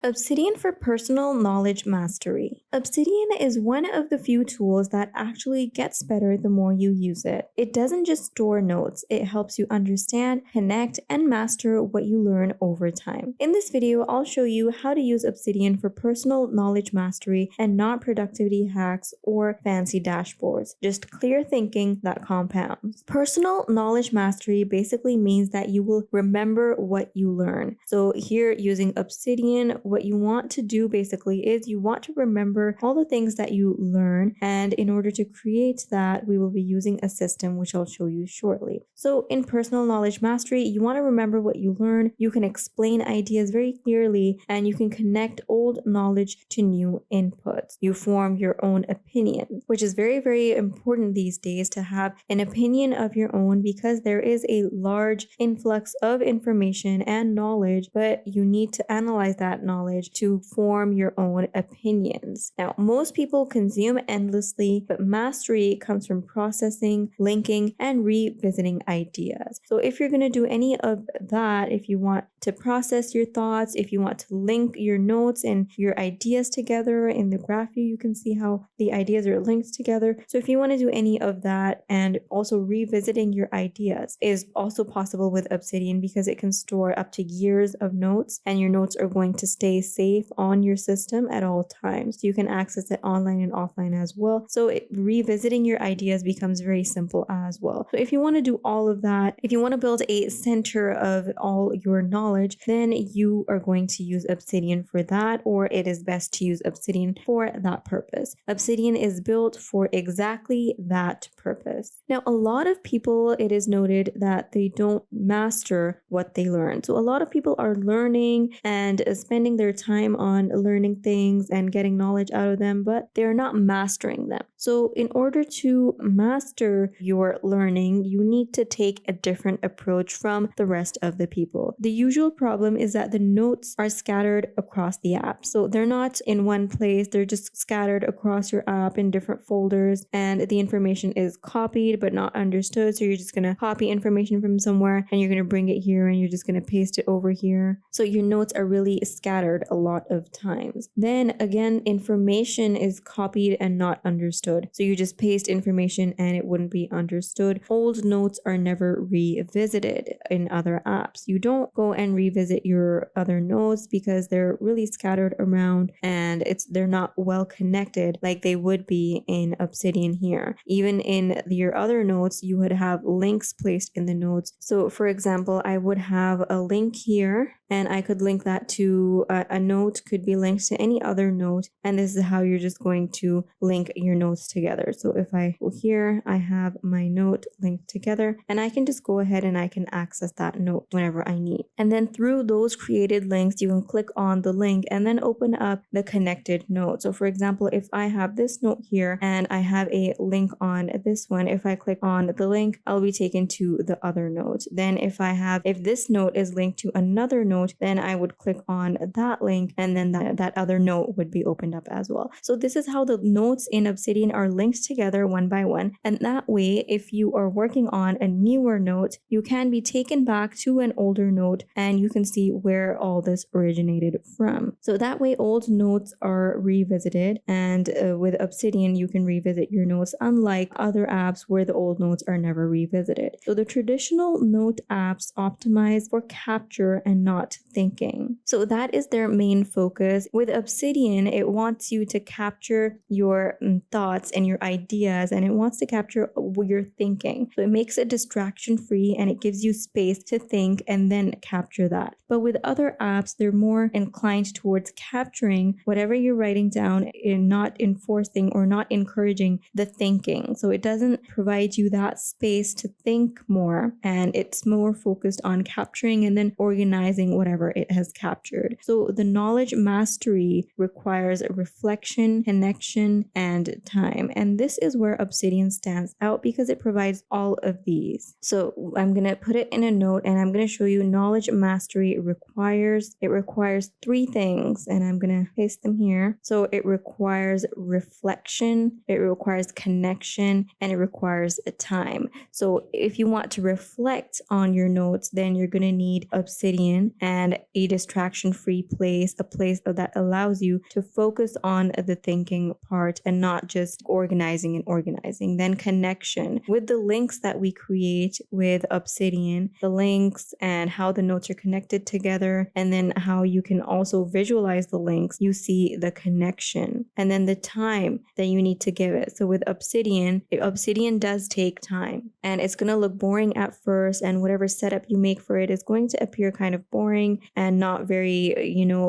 Obsidian for personal knowledge mastery. Obsidian is one of the few tools that actually gets better the more you use it. It doesn't just store notes, it helps you understand, connect, and master what you learn over time. In this video, I'll show you how to use Obsidian for personal knowledge mastery and not productivity hacks or fancy dashboards. Just clear thinking that compounds. Personal knowledge mastery basically means that you will remember what you learn. So here using Obsidian, what you want to do basically is you want to remember all the things that you learn, and in order to create that, we will be using a system which I'll show you shortly. So in personal knowledge mastery, you want to remember what you learn, you can explain ideas very clearly, and you can connect old knowledge to new inputs. You form your own opinion, which is very, very important these days to have an opinion of your own because there is a large influx of information and knowledge, but you need to analyze that knowledge to form your own opinions. Now, most people consume endlessly, but mastery comes from processing, linking, and revisiting ideas. So if you're going to do any of that, if you want to process your thoughts, if you want to link your notes and your ideas together in the graph view, you can see how the ideas are linked together. So if you want to do any of that, and also revisiting your ideas is also possible with Obsidian because it can store up to years of notes, and your notes are going to stay safe on your system at all times. You can access it online and offline as well. So revisiting your ideas becomes very simple as well. So if you want to do all of that, if you want to build a center of all your knowledge, then you are going to use Obsidian for that, or it is best to use Obsidian for that purpose. Obsidian is built for exactly that purpose. Now, a lot of people, it is noted that they don't master what they learn. So a lot of people are learning and spending their time on learning things and getting knowledge out of them, but they're not mastering them. So in order to master your learning, you need to take a different approach from the rest of the people. The usual problem is that the notes are scattered across the app. So they're not in one place, they're just scattered across your app in different folders, and the information is copied but not understood. So you're just going to copy information from somewhere and you're going to bring it here and you're just going to paste it over here. So your notes are really scattered a lot of times. Then again, information is copied and not understood. So you just paste information and it wouldn't be understood. Old notes are never revisited in other apps. You don't go and revisit your other notes because they're really scattered around and they're not well connected like they would be in Obsidian here. Even in your other notes, you would have links placed in the notes. So for example, I would have a link here and I could link that to a note, could be linked to any other note, and this is how you're just going to link your notes together. So if I go here, I have my note linked together and I can just go ahead and I can access that note whenever I need. And then through those created links, you can click on the link and then open up the connected note. So for example, if I have this note here and I have a link on this one, if I click on the link, I'll be taken to the other note. Then if this note is linked to another note, then I would click on that link and then that other note would be opened up as well. So this is how the notes in Obsidian are linked together one by one. And that way, if you are working on a newer note, you can be taken back to an older note and you can see where all this originated from. So that way, old notes are revisited, and with Obsidian, you can revisit your notes, unlike other apps where the old notes are never revisited. So the traditional note apps optimize for capture and not thinking. So that is their main focus. With Obsidian, it wants you to capture your thoughts and your ideas, and it wants to capture your thinking. So it makes it distraction free and it gives you space to think and then capture that. But with other apps, they're more inclined towards capturing whatever you're writing down and not enforcing or not encouraging the thinking. So it doesn't provide you that space to think more, and it's more focused on capturing and then organizing whatever it has captured. So the knowledge mastery requires reflection, connection, and time. And this is where Obsidian stands out because it provides all of these. So I'm going to put it in a note and I'm going to show you knowledge mastery requires? It requires three things, and I'm going to paste them here. So it requires reflection, it requires connection, and it requires a time. So if you want to reflect on your notes, then you're going to need Obsidian and a distraction-free place, a place that allows you to focus on the thinking part and not just organizing. Then connection with the links that we create with Obsidian, the links and how the notes are connected together, and then how you can also visualize the links. You see the connection, and then the time that you need to give it. So with Obsidian does take time, and it's going to look boring at first, and whatever setup you make for it is going to appear kind of boring and not very,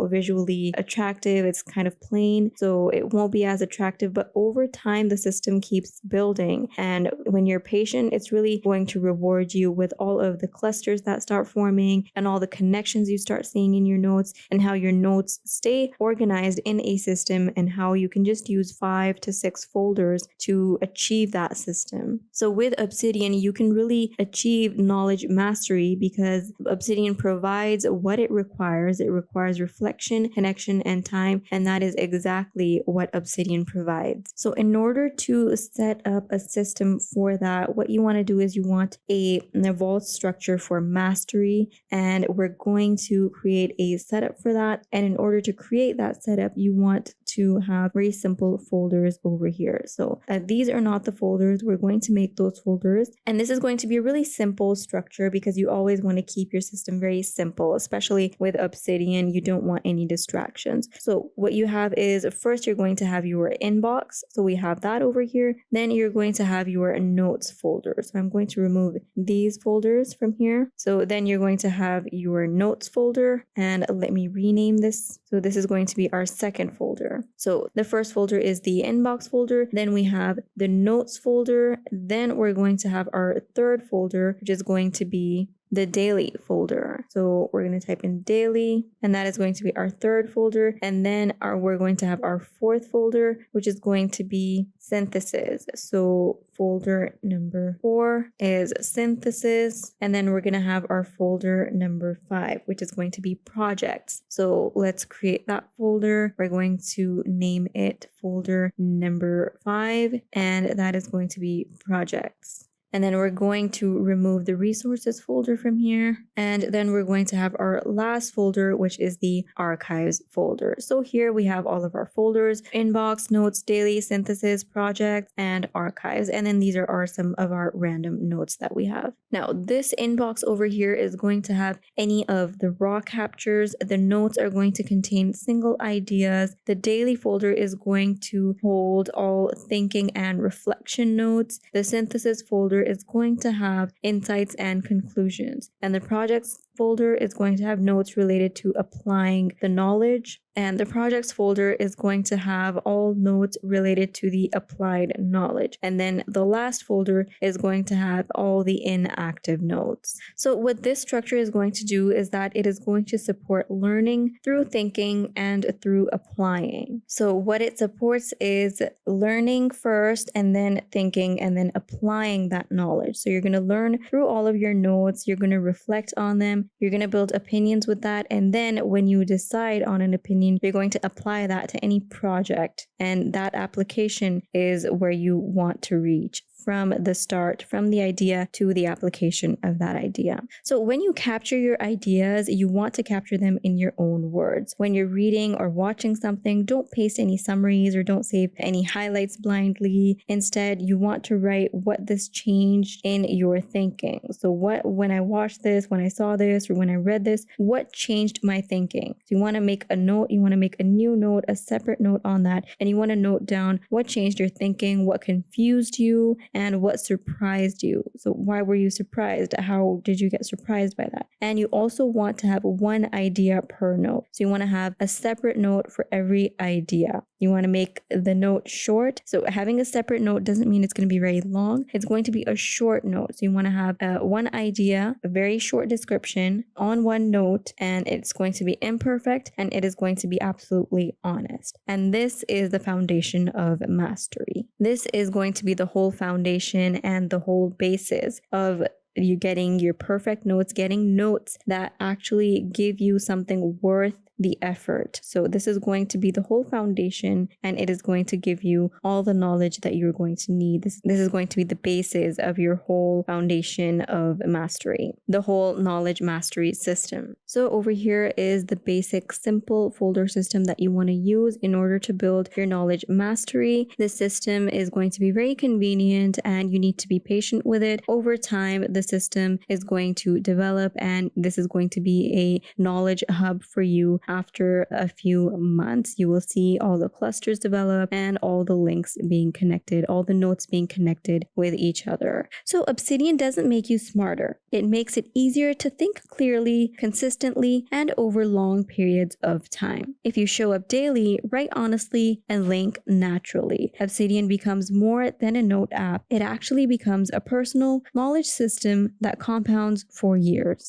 visually attractive. It's kind of plain, so it won't be as attractive, but over time the system keeps building, and when you're patient, it's really going to reward you with all of the clusters that start forming and all the connections you start seeing in your notes, and how your notes stay organized in a system, and how you can just use 5 to 6 folders to achieve that system. So with Obsidian, you can really achieve knowledge mastery because Obsidian provides what it requires. It requires reflection, connection, and time, and that is exactly what Obsidian provides. So in order to set up a system for that, what you want to do is you want an evolved structure for mastery, and we're going to create a setup for that. And in order to create that setup, you want to have very simple folders over here. So these are not the folders. We're going to make those folders, and this is going to be a really simple structure because you always want to keep your system very simple, especially with Obsidian. You don't want any distractions. So what you have is, first you're going to have your inbox. So we have that over here. Then you're going to have your notes folder. So I'm going to remove these folders from here. So then you're going to have your notes folder, and let me rename this. So this is going to be our second folder. So the first folder is the inbox folder. Then we have the notes folder. Then we're going to have our third folder, which is going to be the daily folder. So we're going to type in daily, and that is going to be our third folder. And then we're going to have our fourth folder, which is going to be synthesis. So folder number 4 is synthesis. And then we're going to have our folder number 5, which is going to be projects. So let's create that folder. We're going to name it folder number 5, and that is going to be projects. And then we're going to remove the resources folder from here. And then we're going to have our last folder, which is the archives folder. So here we have all of our folders: inbox, notes, daily, synthesis, projects, and archives. And then these are some of our random notes that we have. Now, this inbox over here is going to have any of the raw captures. The notes are going to contain single ideas. The daily folder is going to hold all thinking and reflection notes. The synthesis folder is going to have insights and conclusions, and the projects folder is going to have notes related to applying the knowledge, and the projects folder is going to have all notes related to the applied knowledge, and then the last folder is going to have all the inactive notes. So what this structure is going to do is that it is going to support learning through thinking and through applying. So what it supports is learning first, and then thinking, and then applying that knowledge. So you're going to learn through all of your notes, you're going to reflect on them, you're going to build opinions with that, and then when you decide on an opinion, you're going to apply that to any project, and that application is where you want to reach from the start, from the idea to the application of that idea. So when you capture your ideas, you want to capture them in your own words. When you're reading or watching something, don't paste any summaries or don't save any highlights blindly. Instead, you want to write what this changed in your thinking. So when I watched this, when I saw this, or when I read this, what changed my thinking? So you want to make a note, you want to make a new note, a separate note on that, and you want to note down what changed your thinking, what confused you, and what surprised you. So why were you surprised? How did you get surprised by that? And you also want to have one idea per note. So you want to have a separate note for every idea. You want to make the note short. So having a separate note doesn't mean it's going to be very long. It's going to be a short note. So you want to have one idea, a very short description on one note, and it's going to be imperfect, and it is going to be absolutely honest. And this is the foundation of mastery. This is going to be the whole foundation and the whole basis of you getting your perfect notes, getting notes that actually give you something worth the effort. So this is going to be the whole foundation, and it is going to give you all the knowledge that you're going to need. This is going to be the basis of your whole foundation of mastery, the whole knowledge mastery system. So over here is the basic simple folder system that you want to use in order to build your knowledge mastery. This system is going to be very convenient, and you need to be patient with it. Over time, the system is going to develop, and this is going to be a knowledge hub for you. After a few months, you will see all the clusters develop and all the links being connected, all the notes being connected with each other. So Obsidian doesn't make you smarter. It makes it easier to think clearly, consistently, and over long periods of time. If you show up daily, write honestly, and link naturally, Obsidian becomes more than a note app. It actually becomes a personal knowledge system that compounds for years.